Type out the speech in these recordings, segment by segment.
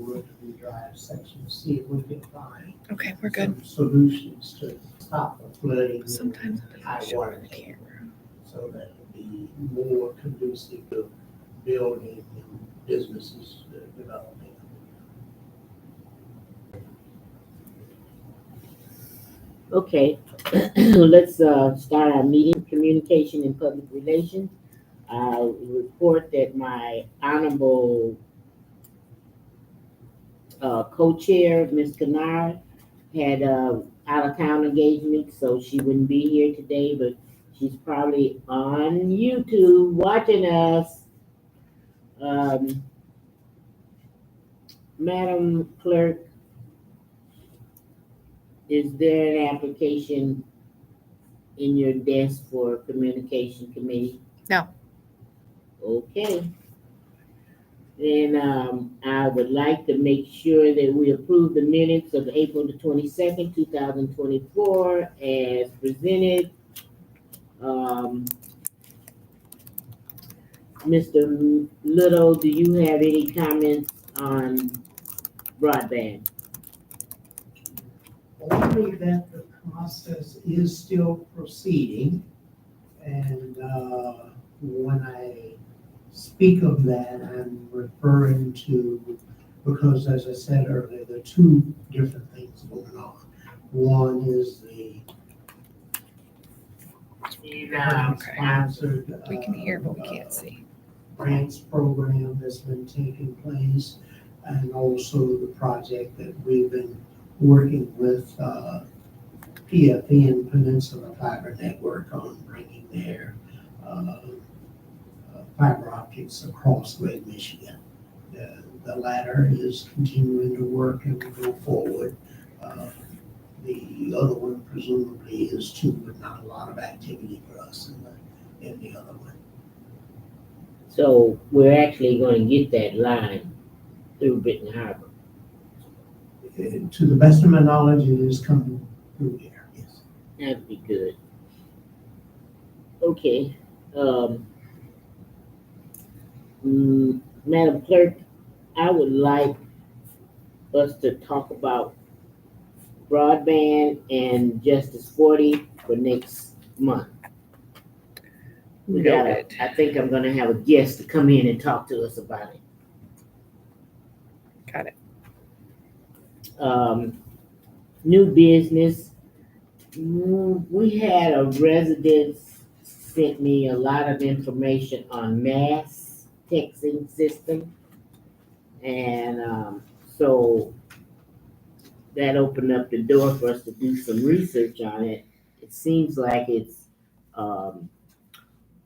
Rotary Drive section, see if we can find Okay, we're good. some solutions to stop the flooding. Sometimes and it high doesn't show water on the table, camera. so that it'll be more conducive to building and businesses developing. Okay, let's start our meeting, communication and public relations. I report that my honorable co-chair, Ms. Kennard, had out-of-town engagement, so she wouldn't be here today, but she's probably on YouTube watching us. Madam Clerk, is there an application in your desk for communication committee? No. Okay. Then I would like to make sure that we approve the minutes of April the 22nd, 2024 as presented. Mr. Little, do you have any comments on broadband? Only that the process is still proceeding, and when I speak of that, I'm referring to, because as I said earlier, there are two different things going on. One is the sponsored. We can hear, but we can't see. Grants program that's been taking place, and also the project that we've been working with PFN, Peninsula Fiber Network, on bringing their fiber optics across Lake Michigan. The latter is continuing to work and to go forward. The other one presumably is too, but not a lot of activity for us in the other one. So we're actually going to get that line through Benton Harbor. To the best of my knowledge, it is coming through there, yes. That'd be good. Okay. Madam Clerk, I would like us to talk about broadband and Justice 40 for next month. Noted. I think I'm gonna have a guest to come in and talk to us about it. Got it. New business. We had a resident sent me a lot of information on mass texting system. And so that opened up the door for us to do some research on it. It seems like it's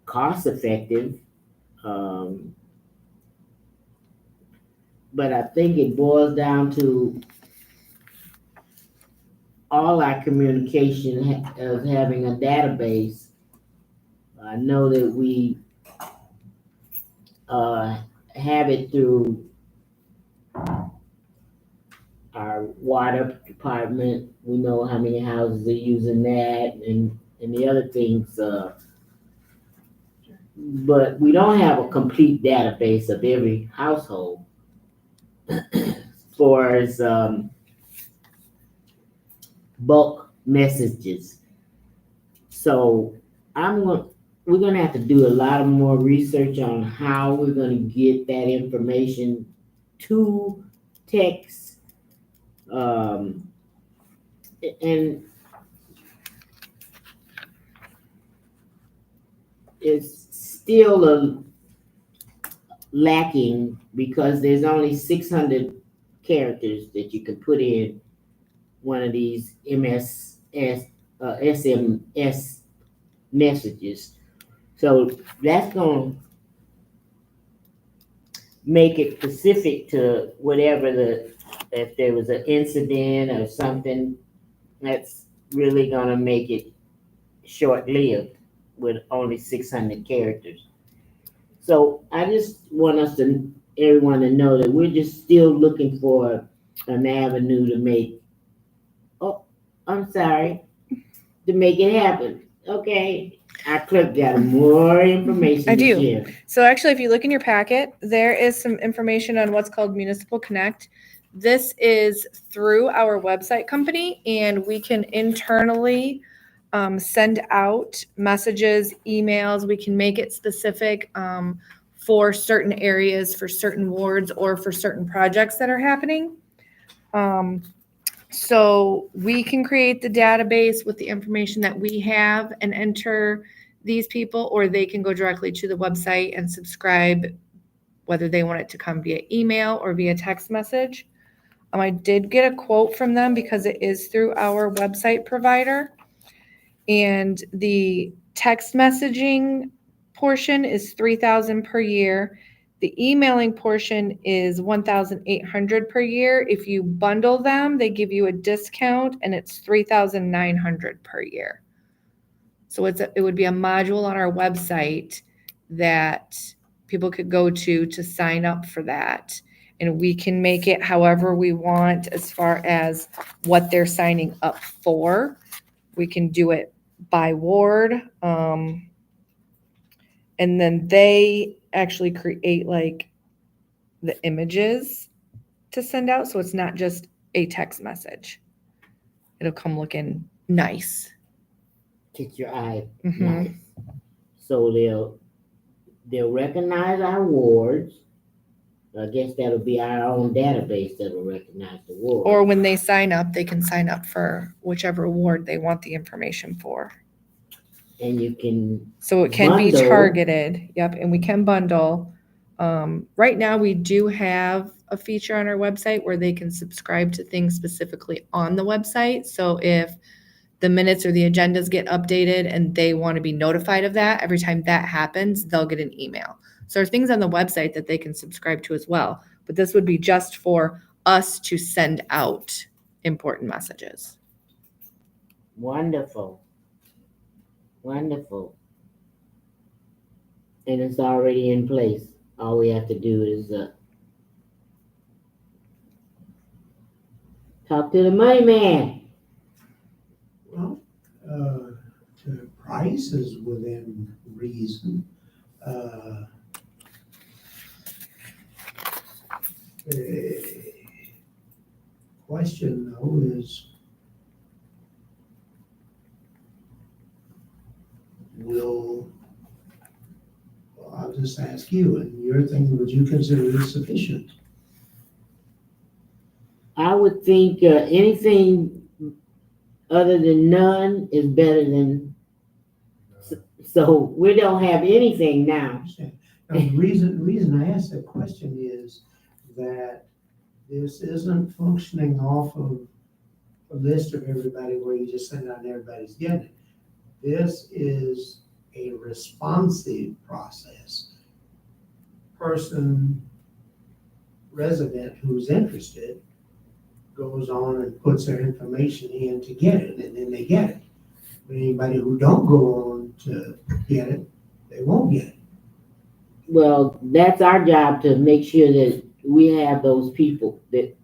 cost effective. But I think it boils down to all our communication of having a database. I know that we have it through our water department. We know how many houses are using that and the other things. But we don't have a complete database of every household. For as bulk messages. So we're gonna have to do a lot of more research on how we're gonna get that information to text. And it's still lacking because there's only 600 characters that you can put in one of these SMS messages. So that's going to make it specific to whatever if there was an incident or something, that's really going to make it short-lived with only 600 characters. So I just want everyone to know that we're just still looking for an avenue to make, to make it happen. Okay, our clerk got more information I to do. share. So actually, if you look in your packet, there is some information on what's called Municipal Connect. This is through our website company, and we can internally send out messages, emails. We can make it specific for certain areas, for certain wards, or for certain projects that are happening. So we can create the database with the information that we have and enter these people, or they can go directly to the website and subscribe, whether they want it to come via email or via text message. I did get a quote from them because it is through our website provider. And the text messaging portion is $3,000 per year. The emailing portion is $1,800 per year. If you bundle them, they give you a discount and it's $3,900 per year. So it would be a module on our website that people could go to sign up for that. And we can make it however we want as far as what they're signing up for. We can do it by ward. And then they actually create like the images to send out. So it's not just a text message. It'll come looking nice. Catch your eye. Mhm. Nice. So they'll recognize our wards. I guess that'll be our own database that'll recognize the ward. Or when they sign up, they can sign up for whichever ward they want the information for. And you can So it can be bundle. targeted. Yep, and we can bundle. Right now, we do have a feature on our website where they can subscribe to things specifically on the website. So if the minutes or the agendas get updated and they want to be notified of that, every time that happens, they'll get an email. So there are things on the website that they can subscribe to as well. But this would be just for us to send out important messages. Wonderful. Wonderful. And it's already in place. All we have to do is talk to the money man. Well, the price is within reason. The question though is, I'll just ask you, and you're thinking, would you consider this sufficient? I would think anything other than none is better than. So we don't have anything I now. understand. Now, the reason I ask that question is that this isn't functioning off of a list of everybody where you just send out and everybody's getting it. This is a responsive process. Resident who's interested goes on and puts their information in to get it, and then they get it. But anybody who don't go on to get it, they won't get it. Well, that's our job to make sure that we have those people that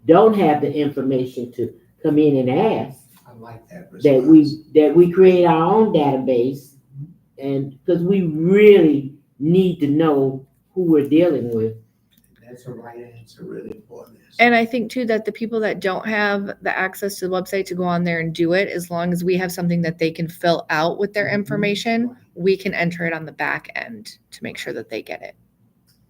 don't have the information to come in and ask. I like that response. That we create our own database, and because we really need to know who we're dealing with. That's a right answer really for this. And I think too that the people that don't have the access to the website to go on there and do it, as long as we have something that they can fill out with their information, we can enter it on the back end to make sure that they get it.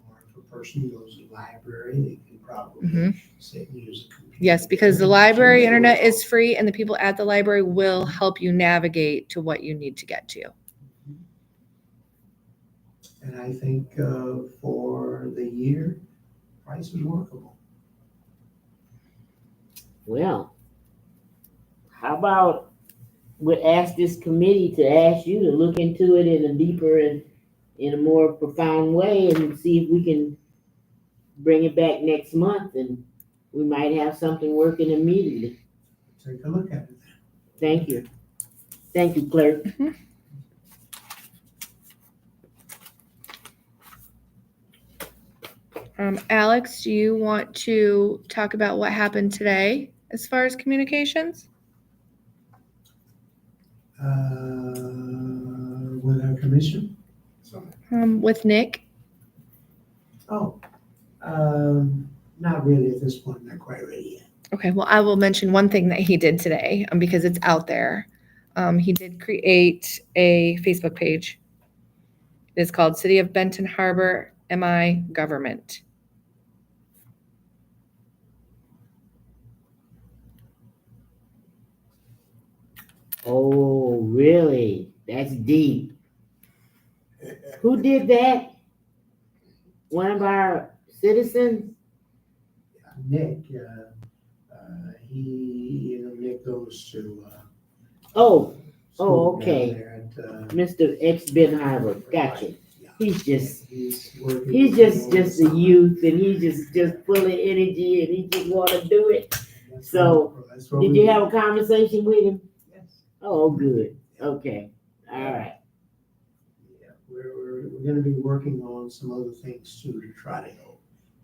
Or if a person goes to the library, they can probably sit and use a computer. Yes, because the library internet is free and the people at the library will help you navigate to what you need to get to. And I think for the year, price is workable. Well, how about we ask this committee to ask you to look into it in a deeper and in a more profound way and see if we can bring it back next month and we might have something working immediately. Take a look at it. Thank you. Thank you, clerk. Alex, do you want to talk about what happened today as far as communications? With our commission? With Nick? Oh, not really at this point, not quite ready yet. Okay, well, I will mention one thing that he did today, because it's out there. He did create a Facebook page. It's called City of Benton Harbor MI Government. Oh, really? That's deep. Who did that? One of our citizens? Nick, Nick goes to. Oh, school down okay. there at, Mr. X Ben Harbor. Gotcha. yeah. He's just working He's on just a some- youth, and he's just full of energy, and he just want to do it. That's what Did we you do. have a conversation with him? Yes. Oh, good. Okay. All right. Yeah, we're gonna be working on some other things too, to try to help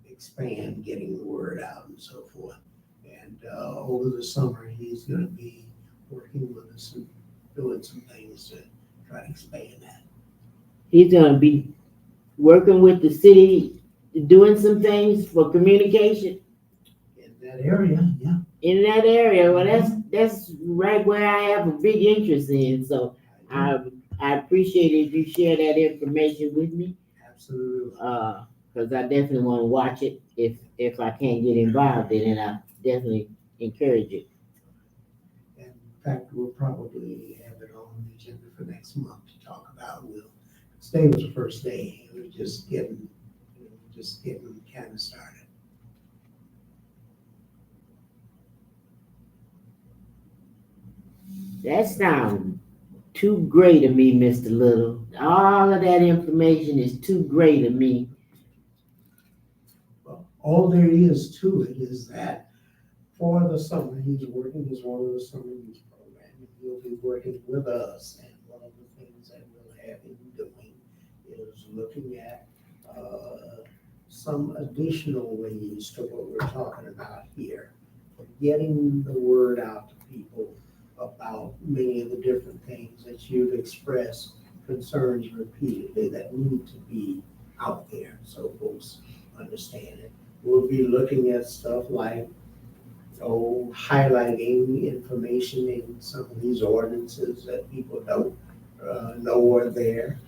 expand, getting the word out and so forth. And, over the summer, he's gonna be working with us and doing some things to try to expand that. He's gonna be working with the city, doing some things for communication In that area, yeah. in that area. Well, that's right where I have a big interest in. So I appreciate it if you share that information with me. Absolutely. Because I definitely want to watch it. If I can't get involved in it, I definitely encourage it. And in fact, we'll probably have it on the agenda for next month to talk about. Today was the first day. We're just getting kind of started. That sounds too great of me, Mr. Little. All of that information is too great of me. Well, all there is to it is that for the summer, he's working his one of the summer youth program, and he'll be working with us. And one of the things that we'll have him doing is looking at some additional ways to what we're talking about here, for getting the word out to people about many of the different things that you've expressed concerns repeatedly that need to be out there so folks understand it. We'll be looking at stuff like, highlighting information in some of these ordinances that people don't know are there.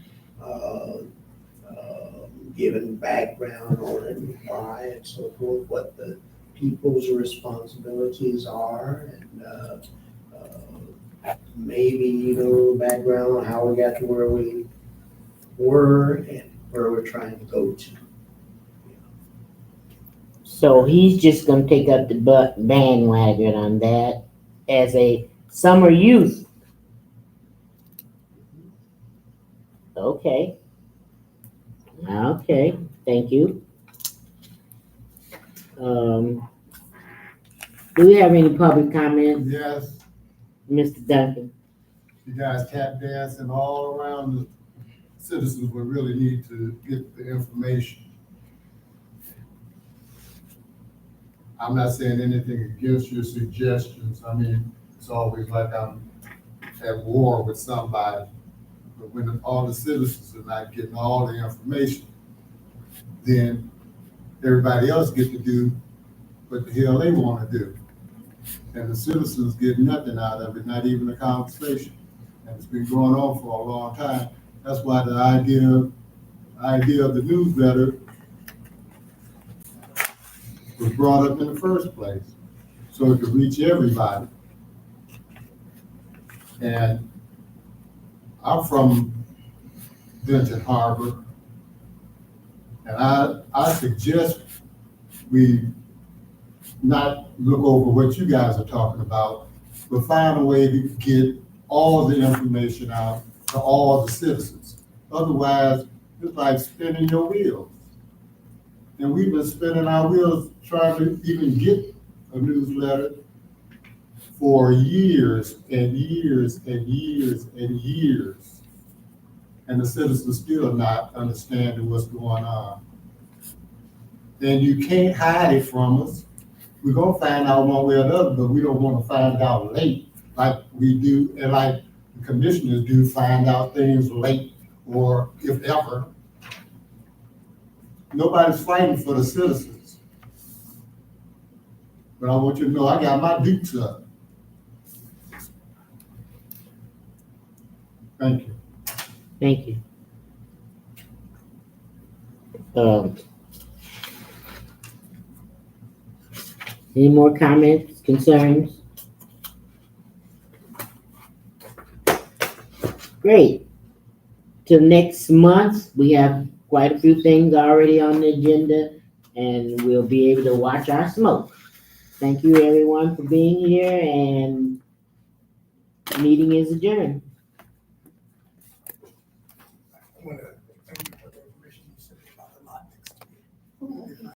Giving background on it and why and so forth, what the people's responsibilities are, and maybe, background on how we got to where we were and where we're trying to go to. So he's just gonna take up the bandwagon on that as a summer youth. Okay. Okay, thank you. Do we have any public comments, Yes, Mr. Duncan? you guys tap dancing all around the citizens would really need to get the information. I'm not saying anything against your suggestions. I mean, it's always like I'm at war with somebody. But when all the citizens are not getting all the information, then everybody else get to do what the hell they want to do. And the citizens get nothing out of it, not even a conversation. And it's been going on for a long time. That's why the idea of the newsletter was brought up in the first place, so it could reach everybody. And I'm from Benton Harbor, and I suggest we not look over what you guys are talking about, but find a way to get all the information out to all the citizens. Otherwise, it's like spinning your wheels. And we've been spinning our wheels trying to even get a newsletter for years and years and years and years. And the citizens still not understanding what's going on. And you can't hide it from us. We're gonna find out one way or another, but we don't wanna find out late like we do, and like the commissioners do find out things late or if ever. Nobody's fighting for the citizens. But I want you to know I got my dukes up. Thank you. Thank you. Any more comments, concerns? Great. Till next month, we have quite a few things already on the agenda, and we'll be able to watch our smoke. Thank you, everyone, for being here, and meeting is adjourned.